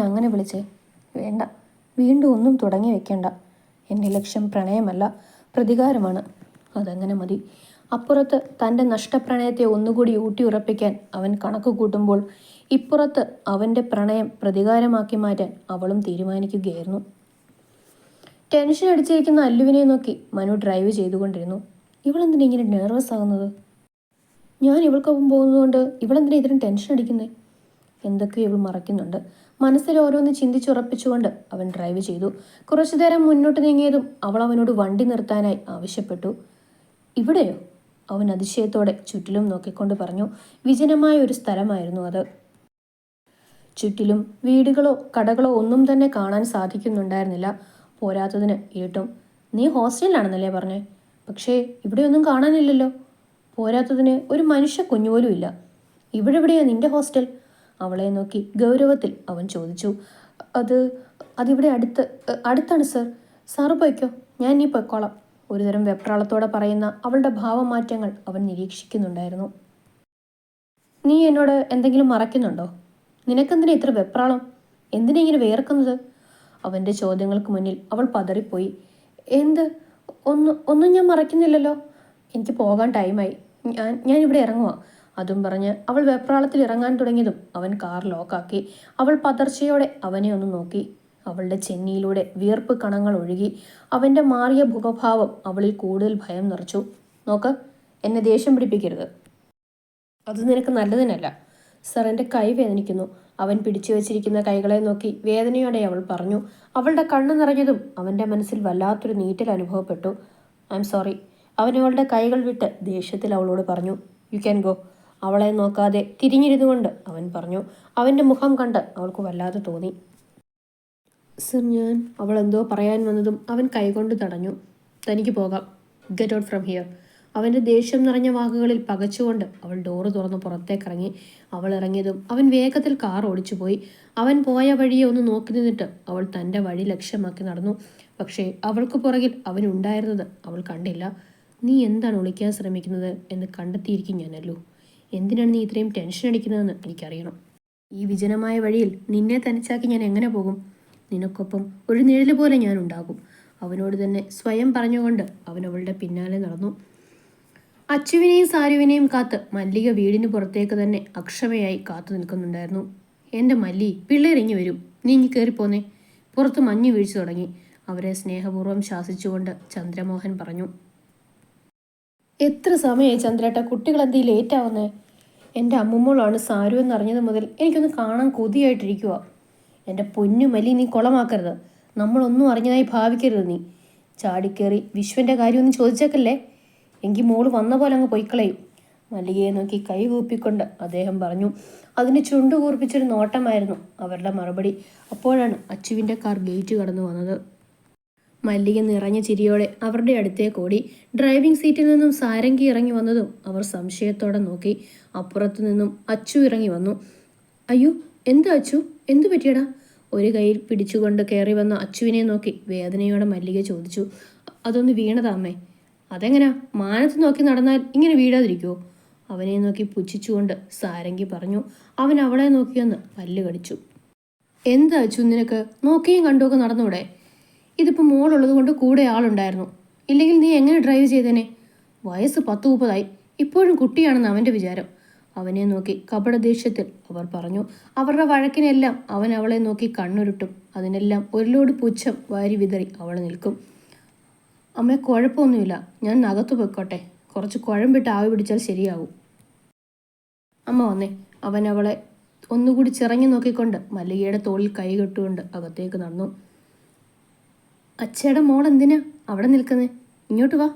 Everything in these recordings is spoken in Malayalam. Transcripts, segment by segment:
അങ്ങനെ വിളിച്ചേ? വേണ്ട, വീണ്ടും ഒന്നും തുടങ്ങി വെക്കേണ്ട. എൻ്റെ ലക്ഷ്യം പ്രണയമല്ല, പ്രതികാരമാണ്. അതങ്ങനെ മതി. അപ്പുറത്ത് തൻ്റെ നഷ്ടപ്രണയത്തെ ഒന്നുകൂടി ഊട്ടിയുറപ്പിക്കാൻ അവൻ കണക്ക് കൂട്ടുമ്പോൾ ഇപ്പുറത്ത് അവൻ്റെ പ്രണയം പ്രതികാരമാക്കി മാറ്റാൻ അവളും തീരുമാനിക്കുകയായിരുന്നു. ടെൻഷൻ അടിച്ചിരിക്കുന്ന അല്ലുവിനെ നോക്കി മനു ഡ്രൈവ് ചെയ്തുകൊണ്ടിരുന്നു. ഇവളെന്തിനാ ഇങ്ങനെ നെർവസ് ആകുന്നത്? ഞാൻ ഇവൾക്കൊപ്പം പോകുന്നതുകൊണ്ട് ഇവളെന്തിനാ ഇതിനും ടെൻഷൻ അടിക്കുന്നേ? എന്തൊക്കെ ഇവൾ മറയ്ക്കുന്നുണ്ട്. മനസ്സിൽ ഓരോന്ന് ചിന്തിച്ചുറപ്പിച്ചുകൊണ്ട് അവൻ ഡ്രൈവ് ചെയ്തു. കുറച്ചു നേരം മുന്നോട്ട് നീങ്ങിയതും അവൾ അവനോട് വണ്ടി നിർത്താനായി ആവശ്യപ്പെട്ടു. ഇവിടെയോ? അവൻ അതിശയത്തോടെ ചുറ്റിലും നോക്കിക്കൊണ്ട് പറഞ്ഞു. വിജനമായ ഒരു സ്ഥലമായിരുന്നു അത്. ചുറ്റിലും വീടുകളോ കടകളോ ഒന്നും തന്നെ കാണാൻ സാധിക്കുന്നുണ്ടായിരുന്നില്ല. പോരാത്തതിന് ഇരുട്ടും. നീ ഹോസ്റ്റലിലാണെന്നല്ലേ പറഞ്ഞേ? പക്ഷേ ഇവിടെയൊന്നും കാണാനില്ലല്ലോ. പോരാത്തതിന് ഒരു മനുഷ്യ കുഞ്ഞുപോലും ഇല്ല. ഇവിടെ എവിടെയാ നിന്റെ ഹോസ്റ്റൽ? അവളെ നോക്കി ഗൗരവത്തിൽ അവൻ ചോദിച്ചു. അതിവിടെ അടുത്താണ് സർ. സാറ് പോയിക്കോ, ഞാൻ ഇനി പൊയ്ക്കോളാം. ഒരുതരം വെപ്രാളത്തോടെ പറയുന്ന അവളുടെ ഭാവമാറ്റങ്ങൾ അവൻ നിരീക്ഷിക്കുന്നുണ്ടായിരുന്നു. നീ എന്നോട് എന്തെങ്കിലും മറയ്ക്കുന്നുണ്ടോ? നിനക്കെന്തിനാ ഇത്ര വെപ്രാളം? എന്തിനാ ഇങ്ങനെ വേർക്കുന്നത്? അവൻ്റെ ചോദ്യങ്ങൾക്ക് മുന്നിൽ അവൾ പതറിപ്പോയി. ഒന്നും ഞാൻ മറയ്ക്കുന്നില്ലല്ലോ. എനിക്ക് പോകാൻ ടൈമായി. ഞാൻ ഇവിടെ ഇറങ്ങുക. അതും പറഞ്ഞ് അവൾ വെപ്രാളത്തിൽ ഇറങ്ങാൻ തുടങ്ങിയതും അവൻ കാർ ലോക്കാക്കി. അവൾ പതർച്ചയോടെ അവനെ ഒന്ന് നോക്കി. അവളുടെ ചെന്നിയിലൂടെ വിയർപ്പ് കണങ്ങൾ ഒഴുകി. അവൻ്റെ മാറിയ മുഖഭാവം അവളിൽ കൂടുതൽ ഭയം നിറച്ചു. നോക്ക്, എന്നെ ദേഷ്യം പിടിപ്പിക്കരുത്. അത് നിനക്ക് നല്ലതിനല്ല. സർ, എൻ്റെ കൈ വേദനിക്കുന്നു. അവൻ പിടിച്ചു വെച്ചിരിക്കുന്ന കൈകളെ നോക്കി വേദനയോടെ അവൾ പറഞ്ഞു. അവളുടെ കണ്ണ് നിറഞ്ഞതും അവൻ്റെ മനസ്സിൽ വല്ലാത്തൊരു നീറ്റൽ അനുഭവപ്പെട്ടു. I am sorry. അവൻ അവളുടെ കൈകൾ വിട്ട് ദേഷ്യത്തിൽ അവളോട് പറഞ്ഞു. You can go. അവളെ നോക്കാതെ തിരിഞ്ഞിരുന്നുകൊണ്ട് അവൻ പറഞ്ഞു. അവൻ്റെ മുഖം കണ്ട് അവൾക്ക് വല്ലാതെ തോന്നി. സർ, അവൾ എന്തോ പറയാൻ വന്നതും അവൻ കൈകൊണ്ട് തടഞ്ഞു. തനിക്ക് പോകാം. Get out from here. അവൻ്റെ ദേഷ്യം നിറഞ്ഞ വാക്കുകളിൽ പകച്ചുകൊണ്ട് അവൾ ഡോറ് തുറന്ന് പുറത്തേക്കിറങ്ങി. അവൾ ഇറങ്ങിയതും അവൻ വേഗത്തിൽ കാർ ഓടിച്ചുപോയി. അവൻ പോയ വഴിയെ ഒന്ന് നോക്കി നിന്നിട്ട് അവൾ തൻ്റെ വഴി ലക്ഷ്യമാക്കി നടന്നു. പക്ഷേ അവൾക്ക് പുറകിൽ അവനുണ്ടായിരുന്നത് അവൾ കണ്ടില്ല. നീ എന്താണ് ഒളിക്കാൻ ശ്രമിക്കുന്നത് എന്ന് കണ്ടെത്തിയിരിക്കും ഞാനല്ലോ. എന്തിനാണ് നീ ഇത്രയും ടെൻഷൻ അടിക്കുന്നതെന്ന് എനിക്കറിയണം. ഈ വിജനമായ വഴിയിൽ നിന്നെ തനിച്ചാക്കി ഞാൻ എങ്ങനെ പോകും? നിനക്കൊപ്പം ഒരു നിഴല് പോലെ ഞാൻ ഉണ്ടാകും. അവനോട് തന്നെ സ്വയം പറഞ്ഞുകൊണ്ട് അവൻ അവളുടെ പിന്നാലെ നടന്നു. അച്ചുവിനെയും സാരുവിനെയും കാത്ത് മല്ലിക വീടിന് പുറത്തേക്ക് തന്നെ അക്ഷമയായി കാത്തു നിൽക്കുന്നുണ്ടായിരുന്നു. എൻ്റെ മല്ലി, പിള്ളേരിങ്ങി വരും. നീ ഇങ്ങി കയറിപ്പോന്നേ. പുറത്ത് മഞ്ഞു വീഴ്ച തുടങ്ങി. അവരെ സ്നേഹപൂർവ്വം ശാസിച്ചുകൊണ്ട് ചന്ദ്രമോഹൻ പറഞ്ഞു. എത്ര സമയമായി ചന്ദ്രേട്ട, കുട്ടികളെന്തീ ലേറ്റാവുന്നേ? എൻ്റെ അമ്മുമ്മോളാണ് സാരു എന്നറിഞ്ഞത് മുതൽ എനിക്കൊന്ന് കാണാൻ കൊതിയായിട്ടിരിക്കുക. എൻ്റെ പൊന്നു മല്ലി, നീ കുളമാക്കരുത്. നമ്മളൊന്നും അറിഞ്ഞതായി ഭാവിക്കരുത്. നീ ചാടിക്കേറി വിശ്വൻ്റെ കാര്യമൊന്നും ചോദിച്ചേക്കല്ലേ. എങ്കിൽ മോള് വന്ന പോലെ അങ്ങ് പൊയ്ക്കളയും. മല്ലികയെ നോക്കി കൈ കൂപ്പിക്കൊണ്ട് അദ്ദേഹം പറഞ്ഞു. അതിന് ചുണ്ടു കൂർപ്പിച്ചൊരു നോട്ടമായിരുന്നു അവരുടെ മറുപടി. അപ്പോഴാണ് അച്ചുവിൻ്റെ കാർ ഗേറ്റ് കടന്നു വന്നത്. മല്ലിക നിറഞ്ഞ ചിരിയോടെ അവരുടെ അടുത്തേക്ക് ഓടി. ഡ്രൈവിംഗ് സീറ്റിൽ നിന്നും സാരംഗി ഇറങ്ങി വന്നതും അവർ സംശയത്തോടെ നോക്കി. അപ്പുറത്തു നിന്നും അച്ചു ഇറങ്ങി വന്നു. അയ്യോ, എന്താ അച്ചു, എന്തു പറ്റിയടാ? ഒരു കൈയിൽ പിടിച്ചുകൊണ്ട് കയറി വന്ന അച്ചുവിനെ നോക്കി വേദനയോടെ മല്ലിക ചോദിച്ചു. അതൊന്ന് വീണതാ അമ്മേ. അതെങ്ങനാ? മാനത്ത് നോക്കി നടന്നാൽ ഇങ്ങനെ വീഴാതിരിക്കുമോ? അവനെ നോക്കി പുച്ഛിച്ചുകൊണ്ട് സാരംഗി പറഞ്ഞു. അവൻ അവളെ നോക്കിയൊന്ന് പല്ല് കടിച്ചു. എന്താ അച്ചു നിനക്ക്? നോക്കിയും കണ്ടുമൊക്കെ നടന്നൂടെ? ഇതിപ്പോൾ മോളുള്ളത് കൊണ്ട് കൂടെ ആളുണ്ടായിരുന്നു. ഇല്ലെങ്കിൽ നീ എങ്ങനെ ഡ്രൈവ് ചെയ്തേനെ? വയസ്സ് 10-30 ഇപ്പോഴും കുട്ടിയാണെന്ന് അവൻ്റെ വിചാരം. അവനെ നോക്കി കപടദേഷ്യത്തിൽ അവർ പറഞ്ഞു. അവരുടെ വഴക്കിനെല്ലാം അവൻ അവളെ നോക്കി കണ്ണുരുട്ടും. അതിനെല്ലാം ഒരു ലോഡ് പുച്ഛം വാരി വിതറി അവൾ നിൽക്കും. അമ്മ, കുഴപ്പമൊന്നുമില്ല. ഞാൻ അകത്തു പൊയ്ക്കോട്ടെ. കുറച്ച് കുഴമ്പിട്ട് ആവി പിടിച്ചാൽ ശരിയാവും. അമ്മ വന്നേ. അവൻ അവളെ ഒന്നുകൂടി ചിറങ്ങി നോക്കിക്കൊണ്ട് മല്ലികയുടെ തോളിൽ കൈ കെട്ടുകൊണ്ട് അകത്തേക്ക് നടന്നു. അച്ഛയുടെ മോൾ എന്തിനാ അവിടെ നിൽക്കുന്നേ? ഇങ്ങോട്ട് വാ.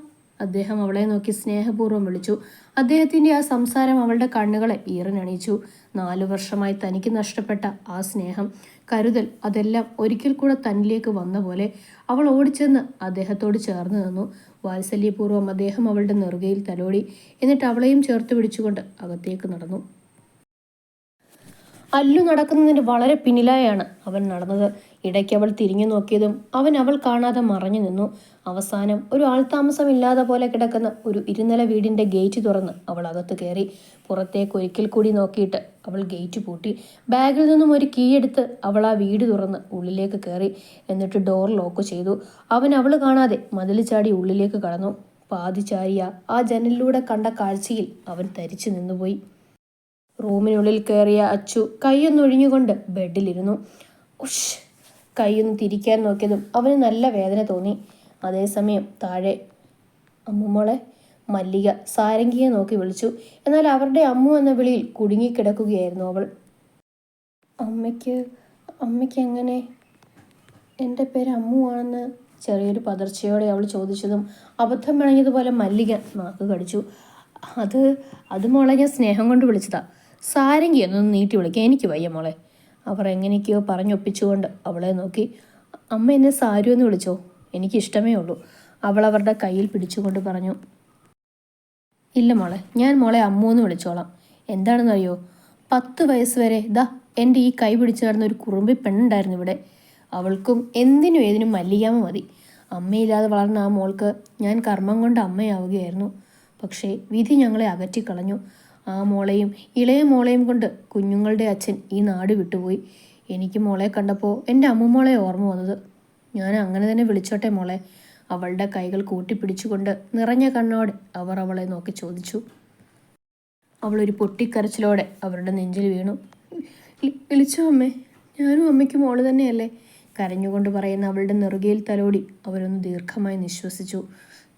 അദ്ദേഹം അവളെ നോക്കി സ്നേഹപൂർവ്വം വിളിച്ചു. അദ്ദേഹത്തിൻ്റെ ആ സംസാരം അവളുടെ കണ്ണുകളെ ഈറനണിയിച്ചു. 4 വർഷമായി തനിക്ക് നഷ്ടപ്പെട്ട ആ സ്നേഹം, കരുതൽ, അതെല്ലാം ഒരിക്കൽ കൂടെ തന്നിലേക്ക് വന്ന പോലെ അവൾ ഓടിച്ചെന്ന് അദ്ദേഹത്തോട് ചേർന്ന് നിന്നു. വാത്സല്യപൂർവ്വം അദ്ദേഹം അവളുടെ നെറുകയിൽ തലോടി. എന്നിട്ട് അവളെയും ചേർത്ത് പിടിച്ചുകൊണ്ട് അകത്തേക്ക് നടന്നു. അല്ലു നടക്കുന്നതിൻ്റെ വളരെ പിന്നിലായാണ് അവൻ നടന്നത്. ഇടയ്ക്ക് അവൾ തിരിഞ്ഞു നോക്കിയതും അവൾ കാണാതെ മറഞ്ഞു നിന്നു. അവസാനം ഒരു ആൾതാമസമില്ലാതെ പോലെ കിടക്കുന്ന ഒരു ഇരുനില വീടിൻ്റെ ഗേറ്റ് തുറന്ന് അവൾ അകത്ത് കയറി. പുറത്തേക്ക് ഒരിക്കൽ കൂടി നോക്കിയിട്ട് അവൾ ഗേറ്റ് പൂട്ടി. ബാഗിൽ നിന്നും ഒരു കീ എടുത്ത് അവൾ ആ വീട് തുറന്ന് ഉള്ളിലേക്ക് കയറി. എന്നിട്ട് ഡോർ ലോക്ക് ചെയ്തു. അവൾ കാണാതെ മതിൽ ചാടി ഉള്ളിലേക്ക് കടന്നു. പാതി ചാരിയ ആ ജനലിലൂടെ കണ്ട കാഴ്ചയിൽ അവൻ തരിച്ചു നിന്നുപോയി. റൂമിനുള്ളിൽ കയറിയ അച്ചു കൈയൊന്നൊഴിഞ്ഞുകൊണ്ട് ബെഡിലിരുന്നു. ഉഷ്! കൈയൊന്ന് തിരിക്കാൻ നോക്കിയതും അവന് നല്ല വേദന തോന്നി. അതേസമയം താഴെ അമ്മുമോളെ മല്ലിക സാരംഗിയെ നോക്കി വിളിച്ചു. എന്നാൽ അവരുടെ അമ്മു എന്ന വിളിയിൽ കുടുങ്ങിക്കിടക്കുകയായിരുന്നു അവൾ. അമ്മയ്ക്ക് എങ്ങനെ എൻ്റെ പേര് അമ്മു ആണെന്ന് ചെറിയൊരു പതർച്ചയോടെ അവൾ ചോദിച്ചതും അബദ്ധം പിണങ്ങിയതുപോലെ മല്ലിക നാക്ക് കടിച്ചു. അത് മോളെ ഞാൻ സ്നേഹം കൊണ്ട് വിളിച്ചതാ. സാരംഗി എന്നൊന്ന് നീട്ടി വിളിക്കാൻ എനിക്ക് വയ്യ മോളെ. അവർ എങ്ങനെയൊക്കെയോ പറഞ്ഞൊപ്പിച്ചുകൊണ്ട് അവളെ നോക്കി. അമ്മ എന്നെ സാരു എന്ന് വിളിച്ചോ, എനിക്കിഷ്ടമേ ഉള്ളൂ. അവൾ അവരുടെ കയ്യിൽ പിടിച്ചുകൊണ്ട് പറഞ്ഞു. ഇല്ല മോളെ, ഞാൻ മോളെ അമ്മു എന്ന് വിളിച്ചോളാം. എന്താണെന്നറിയോ, 10 വയസ്സ് വരെ എൻ്റെ ഈ കൈ പിടിച്ചു കിടന്ന ഒരു കുറുമ്പി പെണ്ണുണ്ടായിരുന്നു ഇവിടെ. അവൾക്കും എന്തിനും ഏതിനും മല്ലികാമ മതി. അമ്മയില്ലാതെ വളർന്ന ആ മോൾക്ക് ഞാൻ കർമ്മം കൊണ്ട് അമ്മയാവുകയായിരുന്നു. പക്ഷേ വിധി ഞങ്ങളെ അകറ്റിക്കളഞ്ഞു. ആ മോളെയും ഇളയ മോളെയും കൊണ്ട് കുഞ്ഞുങ്ങളുടെ അച്ഛൻ ഈ നാട് വിട്ടുപോയി. എനിക്ക് മോളെ കണ്ടപ്പോൾ എൻ്റെ അമ്മുമോളെ ഓർമ്മ വന്നത്. ഞാൻ അങ്ങനെ തന്നെ വിളിച്ചോട്ടെ മോളെ? അവളുടെ കൈകൾ കൂട്ടിപ്പിടിച്ചുകൊണ്ട് നിറഞ്ഞ കണ്ണോടെ അവർ അവളെ നോക്കി ചോദിച്ചു. അവളൊരു പൊട്ടിക്കരച്ചിലോടെ അവരുടെ നെഞ്ചിൽ വീണു. വിളിച്ചോ അമ്മേ, ഞാനും അമ്മയ്ക്ക് മോള് തന്നെയല്ലേ? കരഞ്ഞുകൊണ്ട് പറയുന്ന അവളുടെ നെറുകയിൽ തലോടി അവരൊന്ന് ദീർഘമായി നിശ്വസിച്ചു.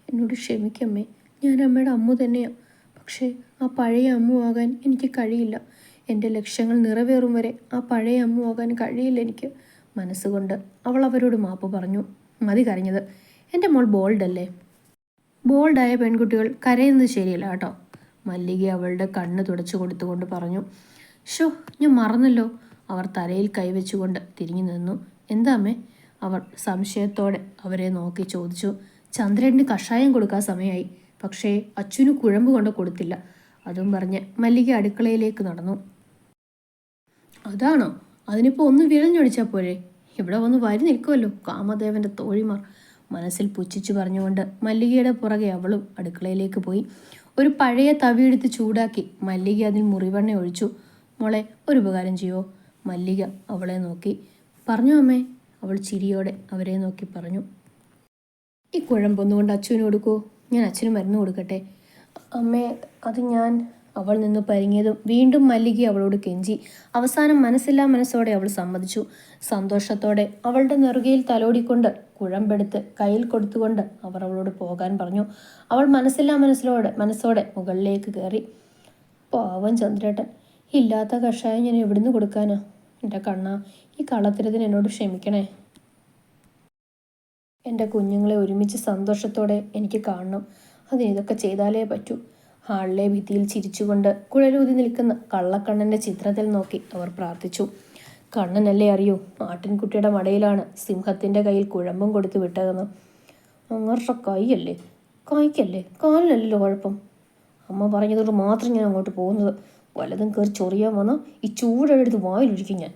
എന്നോട് ക്ഷമിക്കമ്മേ, ഞാൻ അമ്മയുടെ അമ്മു തന്നെയാണ്. പക്ഷേ ആ പഴയ അമ്മു ആകാൻ എനിക്ക് കഴിയില്ല. എൻ്റെ ലക്ഷ്യങ്ങൾ നിറവേറും വരെ ആ പഴയ അമ്മു ആകാൻ കഴിയില്ല എനിക്ക്. മനസ്സുകൊണ്ട് അവൾ അവരോട് മാപ്പ് പറഞ്ഞു. മതി കരഞ്ഞത്. എൻ്റെ മോൾ ബോൾഡല്ലേ? ബോൾഡായ പെൺകുട്ടികൾ കരയുന്നത് ശരിയല്ല കേട്ടോ. മല്ലിക അവളുടെ കണ്ണ് തുടച്ചു കൊടുത്തുകൊണ്ട് പറഞ്ഞു. ഷോ, ഞാൻ മറന്നല്ലോ. അവർ തലയിൽ കൈവച്ചുകൊണ്ട് തിരിഞ്ഞു നിന്നു. എന്താ അമ്മേ? അവർ സംശയത്തോടെ അവരെ നോക്കി ചോദിച്ചു. ചന്ദ്രന് കഷായം കൊടുക്കാൻ സമയമായി, പക്ഷേ അച്ഛന് കുഴമ്പ് കൊണ്ട് കൊടുത്തില്ല. അതും പറഞ്ഞ് മല്ലിക അടുക്കളയിലേക്ക് നടന്നു. അതാണോ? അതിനിപ്പോൾ ഒന്ന് വിരഞ്ഞൊടിച്ചാൽ പോരെ? ഇവിടെ വന്ന് വരി നിൽക്കുമല്ലോ കാമദേവൻ്റെ തോഴിമാർ. മനസ്സിൽ പുച്ഛിച്ചു പറഞ്ഞുകൊണ്ട് മല്ലികയുടെ പുറകെ അവളും അടുക്കളയിലേക്ക് പോയി. ഒരു പഴയ തവിയെടുത്ത് ചൂടാക്കി മല്ലിക അതിൽ മുറിവെണ്ണ ഒഴിച്ചു. മോളെ, ഒരു ഉപകാരം ചെയ്യോ? മല്ലിക അവളെ നോക്കി പറഞ്ഞു. അമ്മേ, അവൾ ചിരിയോടെ അവരെ നോക്കി പറഞ്ഞു. ഈ കുഴമ്പൊന്നുകൊണ്ട് അച്ഛന് കൊടുക്കുമോ? ഞാൻ അച്ഛന് മരുന്ന് കൊടുക്കട്ടെ? അമ്മേ, അത് ഞാൻ... അവൾ നിന്ന് പരിങ്ങിയതും വീണ്ടും മല്ലിക അവളോട് കെഞ്ചി. അവസാനം മനസ്സില്ലാ മനസ്സോടെ അവൾ സമ്മതിച്ചു. സന്തോഷത്തോടെ അവളുടെ നെറുകയിൽ തലോടിക്കൊണ്ട് കുഴമ്പെടുത്ത് കയ്യിൽ കൊടുത്തുകൊണ്ട് അവർ അവളോട് പോകാൻ പറഞ്ഞു. അവൾ മനസ്സില്ലാ മനസ്സോടെ മുകളിലേക്ക് കയറി. പാവം ചന്ദ്രേട്ടൻ, ഇല്ലാത്ത കഷായം ഞാൻ എവിടുന്ന് കൊടുക്കാനാ? എൻ്റെ കണ്ണ, ഈ കള്ളത്തരത്തിന് എന്നോട് ക്ഷമിക്കണേ. എൻ്റെ കുഞ്ഞുങ്ങളെ ഒരുമിച്ച് സന്തോഷത്തോടെ എനിക്ക് കാണണം. അതിനിതൊക്കെ ചെയ്താലേ പറ്റൂ. ഹാളിലെ ഭിത്തിയിൽ ചിരിച്ചുകൊണ്ട് കുഴലൂതി നിൽക്കുന്ന കള്ളക്കണ്ണൻ്റെ ചിത്രത്തിൽ നോക്കി അവർ പ്രാർത്ഥിച്ചു. കണ്ണനല്ലേ അറിയൂ, ആട്ടിൻകുട്ടിയുടെ മടയിലാണ് സിംഹത്തിൻ്റെ കയ്യിൽ കുഴമ്പും കൊടുത്ത് വിട്ടതെന്ന്. അങ്ങോട്ട് കൈയല്ലേ, കായ്ക്കല്ലേ, കാലിനല്ലല്ലോ കുഴപ്പം. അമ്മ പറഞ്ഞതുകൊണ്ട് മാത്രം ഞാൻ അങ്ങോട്ട് പോകുന്നത്. വല്ലതും കയറി ചൊറിയാൻ വന്നാൽ ഈ ചൂടെടുത്ത് വായിലൊഴിക്കും ഞാൻ.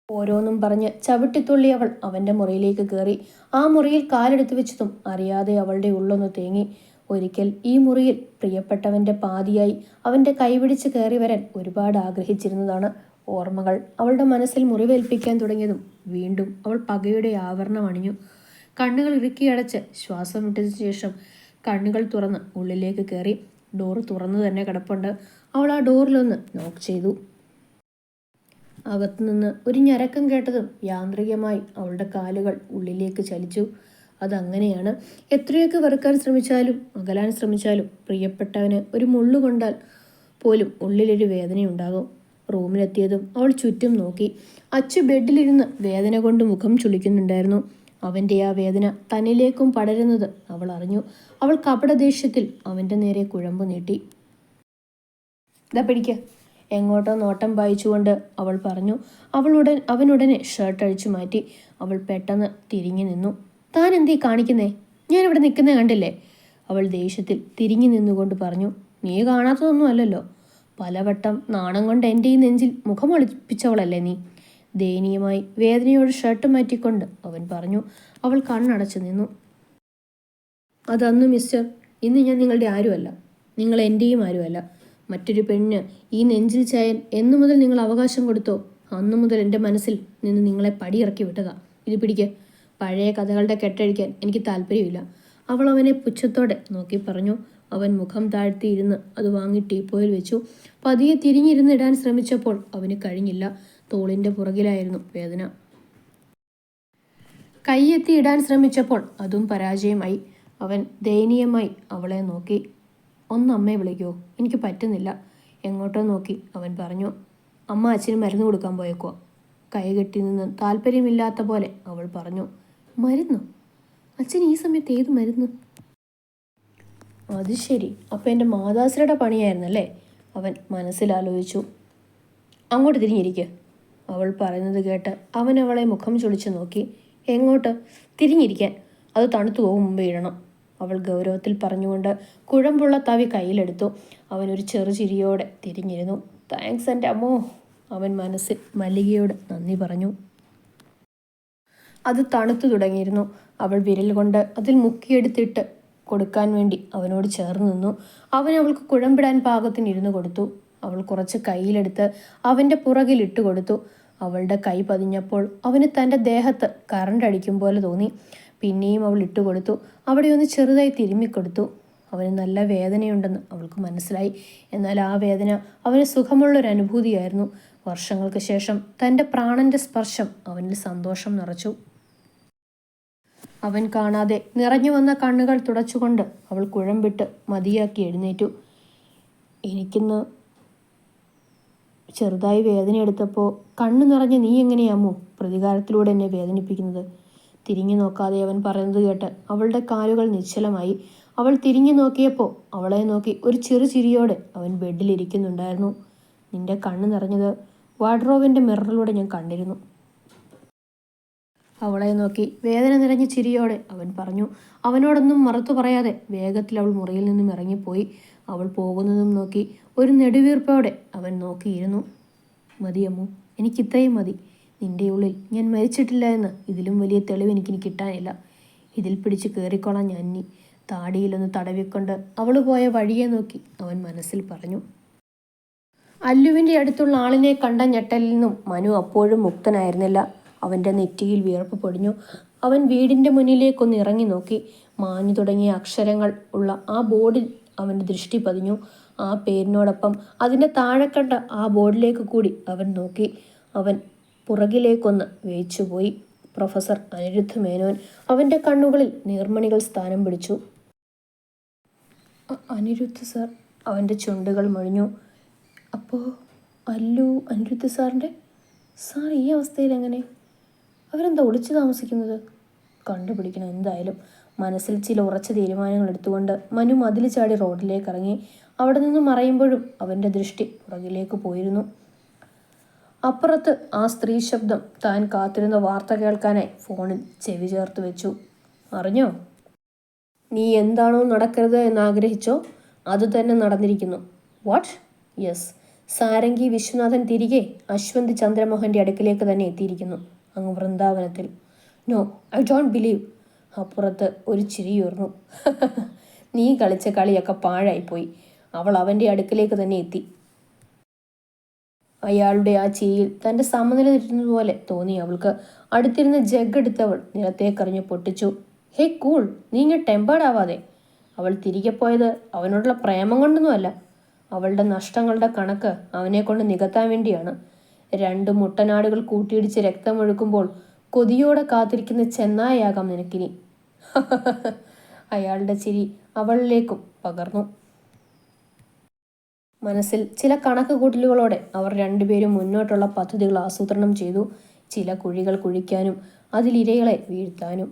ഓരോന്നും പറഞ്ഞ് ചവിട്ടിത്തുള്ളി അവൾ അവൻ്റെ മുറിയിലേക്ക് കയറി. ആ മുറിയിൽ കാലെടുത്ത് വെച്ചതും അറിയാതെ അവളുടെ ഉള്ളൊന്ന് തേങ്ങി. ഒരിക്കൽ ഈ മുറിയിൽ പ്രിയപ്പെട്ടവൻ്റെ പാതിയായി അവൻ്റെ കൈപിടിച്ച് കയറി വരാൻ ഒരുപാട് ആഗ്രഹിച്ചിരുന്നതാണ്. ഓർമ്മകൾ അവളുടെ മനസ്സിൽ മുറിവേൽപ്പിക്കാൻ തുടങ്ങിയതും വീണ്ടും അവൾ പകയുടെ ആവരണം അണിഞ്ഞു. കണ്ണുകൾ ഇറുക്കിയടച്ച് ശ്വാസം വിട്ടതിനു ശേഷം കണ്ണുകൾ തുറന്ന് ഉള്ളിലേക്ക് കയറി. ഡോറ് തുറന്നു തന്നെ കിടപ്പുണ്ട്. അവൾ ആ ഡോറിലൊന്ന് നോക്ക് ചെയ്തു. അകത്തുനിന്ന് ഒരു ഞരക്കം കേട്ടതും യാന്ത്രികമായി അവളുടെ കാലുകൾ ഉള്ളിലേക്ക് ചലിച്ചു. അതങ്ങനെയാണ്. എത്രയൊക്കെ വെറുക്കാൻ ശ്രമിച്ചാലും അകലാൻ ശ്രമിച്ചാലും പ്രിയപ്പെട്ടവന് ഒരു മുള്ളു കൊണ്ടാൽ പോലും ഉള്ളിലൊരു വേദനയുണ്ടാകും. റൂമിലെത്തിയതും അവൾ ചുറ്റും നോക്കി. അച്ചു ബെഡിലിരുന്ന് വേദന കൊണ്ട് മുഖം ചുളിക്കുന്നുണ്ടായിരുന്നു. അവൻ്റെ ആ വേദന തന്നിലേക്കും പടരുന്നത് അവൾ അറിഞ്ഞു. അവൾ കപടദേഷ്യത്തിൽ അവൻ്റെ നേരെ കുഴമ്പ് നീട്ടി. ഇതാ പിടിക്ക. എങ്ങോട്ടോ നോട്ടം വായിച്ചുകൊണ്ട് അവൾ പറഞ്ഞു. അവനുടനെ ഷർട്ട് അഴിച്ചു മാറ്റി. അവൾ പെട്ടെന്ന് തിരിഞ്ഞു നിന്നു. താൻ എന്തീ കാണിക്കുന്നേ? ഞാനിവിടെ നിൽക്കുന്നേ കണ്ടില്ലേ? അവൾ ദേഷ്യത്തിൽ തിരിഞ്ഞു നിന്നുകൊണ്ട് പറഞ്ഞു. നീ കാണാത്തതൊന്നും അല്ലല്ലോ. പലവട്ടം നാണം കൊണ്ട് എൻ്റെ ഈ നെഞ്ചിൽ മുഖമൊളിപ്പിച്ചവളല്ലേ നീ? ദയനീയമായി വേദനയോട് ഷർട്ട് മാറ്റിക്കൊണ്ട് അവൻ പറഞ്ഞു. അവൾ കണ്ണടച്ചു നിന്നു. അതന്ന് മിസ്റ്റർ, ഇന്ന് ഞാൻ നിങ്ങളുടെ ആരുമല്ല. നിങ്ങൾ എൻ്റെയും ആരുമല്ല. മറ്റൊരു പെണ്ണിന് ഈ നെഞ്ചിൽ ചായാൻ എന്നു മുതൽ നിങ്ങൾ അവകാശം കൊടുത്തോ അന്നു മുതൽ എൻ്റെ മനസ്സിൽ നിന്ന് നിങ്ങളെ പടിയിറക്കി വിട്ടതാ. ഇത് പിടിക്ക്. പഴയ കഥകളുടെ കെട്ടഴിക്കാൻ എനിക്ക് താല്പര്യമില്ല. അവൾ അവനെ പുച്ഛത്തോടെ നോക്കി പറഞ്ഞു. അവൻ മുഖം താഴ്ത്തിയിരുന്ന് അത് വാങ്ങി ടീപ്പോയിൽ വെച്ചു. പതിയെ തിരിഞ്ഞിരുന്നിടാൻ ശ്രമിച്ചപ്പോൾ അവന് കഴിഞ്ഞില്ല. തോളിൻ്റെ പുറകിലായിരുന്നു വേദന. കൈയെത്തി ഇടാൻ ശ്രമിച്ചപ്പോൾ അതും പരാജയമായി. അവൻ ദയനീയമായി അവളെ നോക്കി. ഒന്ന് അമ്മയെ വിളിക്കോ? എനിക്ക് പറ്റുന്നില്ല. എങ്ങോട്ടോ നോക്കി അവൻ പറഞ്ഞു. അമ്മ അച്ഛന് മരുന്ന് കൊടുക്കാൻ പോയേക്കോ? കൈകെട്ടി നിന്ന് താല്പര്യമില്ലാത്ത പോലെ അവൾ പറഞ്ഞു. മരുന്നോ? അച്ഛൻ ഈ സമയത്ത് ഏത് മരുന്ന്? അത് ശരി, അപ്പം എൻ്റെ മാതാശ്രീയുടെ പണിയായിരുന്നല്ലേ? അവൻ മനസ്സിലാലോചിച്ചു. അങ്ങോട്ട് തിരിഞ്ഞിരിക്കുക. അവൾ പറയുന്നത് കേട്ട് അവൻ അവളെ മുഖം ചൊളിച്ചു നോക്കി. എങ്ങോട്ട്? തിരിഞ്ഞിരിക്കാൻ. അത് തണുത്തു പോകും മുമ്പ് ഇടണം, അവൾ ഗൗരവത്തിൽ പറഞ്ഞുകൊണ്ട് കുഴമ്പുള്ള തവി കയ്യിലെടുത്തു. അവനൊരു ചെറുചിരിയോടെ തിരിഞ്ഞിരുന്നു. താങ്ക്സ് എൻ്റെ അമ്മോ. അവൻ മനസ്സിൽ മല്ലികയോട് നന്ദി പറഞ്ഞു. അത് തണുത്തു തുടങ്ങിയിരുന്നു. അവൾ വിരൽ കൊണ്ട് അതിൽ മുക്കിയെടുത്തിട്ട് കൊടുക്കാൻ വേണ്ടി അവനോട് ചേർന്ന് നിന്നു. അവൻ അവൾക്ക് കുഴമ്പിടാൻ പാകത്തിന് ഇരുന്ന് കൊടുത്തു. അവൾ കുറച്ച് കയ്യിലെടുത്ത് അവൻ്റെ പുറകിൽ ഇട്ട് കൊടുത്തു. അവളുടെ കൈ പതിഞ്ഞപ്പോൾ അവന് തൻ്റെ ദേഹത്ത് കറണ്ട് അടിക്കും പോലെ തോന്നി. പിന്നെയും അവൾ ഇട്ടുകൊടുത്തു. അവിടെ ഒന്ന് ചെറുതായി തിരുമ്മിക്കൊടുത്തു. അവന് നല്ല വേദനയുണ്ടെന്ന് അവൾക്ക് മനസ്സിലായി. എന്നാൽ ആ വേദന അവന് സുഖമുള്ളൊരനുഭൂതിയായിരുന്നു. വർഷങ്ങൾക്ക് ശേഷം തൻ്റെ പ്രാണന്റെ സ്പർശം അവനിൽ സന്തോഷം നിറച്ചു. അവൻ കാണാതെ നിറഞ്ഞു വന്ന കണ്ണുകൾ തുടച്ചുകൊണ്ട് അവൾ കുഴമ്പിട്ട് മതിയാക്കി എഴുന്നേറ്റു. എനിക്കിന്ന് ചെറുതായി വേദന എടുത്തപ്പോൾ കണ്ണു നിറഞ്ഞ് നീ എങ്ങനെയാമോ പ്രതികാരത്തിലൂടെ എന്നെ വേദനിപ്പിക്കുന്നത്? തിരിഞ്ഞു നോക്കാതെ അവൻ പറയുന്നത് കേട്ട് അവളുടെ കാലുകൾ നിശ്ചലമായി. അവൾ തിരിഞ്ഞു നോക്കിയപ്പോൾ അവളെ നോക്കി ഒരു ചെറു ചിരിയോടെ അവൻ ബെഡിലിരിക്കുന്നുണ്ടായിരുന്നു. നിന്റെ കണ്ണ് നിറഞ്ഞത് വാർഡ്രോബിൻ്റെ മിററിലൂടെ ഞാൻ കണ്ടിരുന്നു. അവളെ നോക്കി വേദന നിറഞ്ഞ ചിരിയോടെ അവൻ പറഞ്ഞു. അവനോടൊന്നും മറുത്തു പറയാതെ വേഗത്തിൽ അവൾ മുറിയിൽ നിന്നും ഇറങ്ങിപ്പോയി. അവൾ പോകുന്നതും നോക്കി ഒരു നെടുവീർപ്പോടെ അവൻ നോക്കിയിരുന്നു. മതിയമ്മു, എനിക്കിത്രയും മതി. നിന്റെ ഉള്ളിൽ ഞാൻ മരിച്ചിട്ടില്ല എന്ന് ഇതിലും വലിയ തെളിവ് എനിക്കിനി കിട്ടാനില്ല. ഇതിൽ പിടിച്ച് കയറിക്കോളാം ഞാൻ ഇനി. താടിയിലൊന്ന് തടവിക്കൊണ്ട് അവൾ പോയ വഴിയെ നോക്കി അവൻ മനസ്സിൽ പറഞ്ഞു. അല്ലുവിൻ്റെ അടുത്തുള്ള ആളിനെ കണ്ട ഞെട്ടലിൽ നിന്നും മനു അപ്പോഴും മുക്തനായിരുന്നില്ല. അവൻ്റെ നെറ്റിയിൽ വിയർപ്പ് പൊടിഞ്ഞു. അവൻ വീടിൻ്റെ മുന്നിലേക്കൊന്ന് ഇറങ്ങി നോക്കി. മാഞ്ഞു തുടങ്ങിയ അക്ഷരങ്ങൾ ഉള്ള ആ ബോർഡിൽ അവൻ്റെ ദൃഷ്ടി പതിഞ്ഞു. ആ പേരിനോടൊപ്പം അതിൻ്റെ താഴെ കണ്ട ആ ബോർഡിലേക്ക് കൂടി അവൻ നോക്കി. അവൻ പുറകിലേക്കൊന്ന് വേച്ചുപോയി. പ്രൊഫസർ അനിരുദ്ധ മേനോൻ. അവൻ്റെ കണ്ണുകളിൽ നീർമണികൾ സ്ഥാനം പിടിച്ചു. അനിരുദ്ധ സാർ. അവൻ്റെ ചുണ്ടുകൾ മൊഴിഞ്ഞു. അപ്പോൾ അല്ലു അനിരുദ്ധ സാറിൻ്റെ സാർ ഈ അവസ്ഥയിൽ എങ്ങനെ? അവരെന്താ ഒളിച്ചു താമസിക്കുന്നത്? കണ്ടുപിടിക്കണം എന്തായാലും. മനസ്സിൽ ചില ഉറച്ച തീരുമാനങ്ങൾ എടുത്തുകൊണ്ട് മനു മതിൽ ചാടി റോഡിലേക്ക് ഇറങ്ങി. അവിടെ നിന്ന് മറയുമ്പോഴും അവൻ്റെ ദൃഷ്ടി പുറകിലേക്ക് പോയിരുന്നു. അപ്പുറത്ത് ആ സ്ത്രീ ശബ്ദം താൻ കാത്തിരുന്ന വാർത്ത കേൾക്കാനായി ഫോണിൽ ചെവി ചേർത്ത് വെച്ചു. അറിഞ്ഞോ? നീ എന്താണോ നടക്കരുത് എന്നാഗ്രഹിച്ചോ അത് തന്നെ നടന്നിരിക്കുന്നു. വാട്ട്? യെസ്, സാരംഗി വിശ്വനാഥൻ തിരികെ അശ്വന്ത് ചന്ദ്രമോഹൻ്റെ അടുക്കിലേക്ക് തന്നെ എത്തിയിരിക്കുന്നു, അങ്ങ് വൃന്ദാവനത്തിൽ. No, I don't believe. അപ്പുറത്ത് ഒരു ചിരിയുയർന്നു. നീ കളിച്ച കളിയൊക്കെ പാഴായിപ്പോയി. അവൾ അവൻ്റെ അടുക്കിലേക്ക് തന്നെ എത്തി. അയാളുടെ ആ ചിരിയിൽ തൻ്റെ സമനില തെറ്റുന്നതുപോലെ തോന്നി അവൾക്ക്. അടുത്തിരുന്ന് ജഗ് എടുത്തവൾ നിലത്തേക്കറിഞ്ഞു പൊട്ടിച്ചു. ഹേ കൂൾ, നീ ഇങ്ങനെ ടെമ്പേർഡാവാതെ. അവൾ തിരികെ പോയത് അവനോടുള്ള പ്രേമം കൊണ്ടൊന്നുമല്ല. അവളുടെ നഷ്ടങ്ങളുടെ കണക്ക് അവനെ കൊണ്ട് നികത്താൻ വേണ്ടിയാണ്. 2 മുട്ടനാടുകൾ കൂട്ടിയിടിച്ച് രക്തമൊഴുക്കുമ്പോൾ കൊതിയോടെ കാത്തിരിക്കുന്ന ചെന്നായാകാം നിനക്കിനി. അയാളുടെ ചിരി അവളിലേക്കും പകർന്നു. മനസ്സിൽ ചില കണക്ക് കൂട്ടലുകളോടെ അവർ രണ്ടുപേരും മുന്നോട്ടുള്ള പദ്ധതികൾ ആസൂത്രണം ചെയ്തു. ചില കുഴികൾ കുഴിക്കാനും അതിലിരകളെ വീഴ്ത്താനും.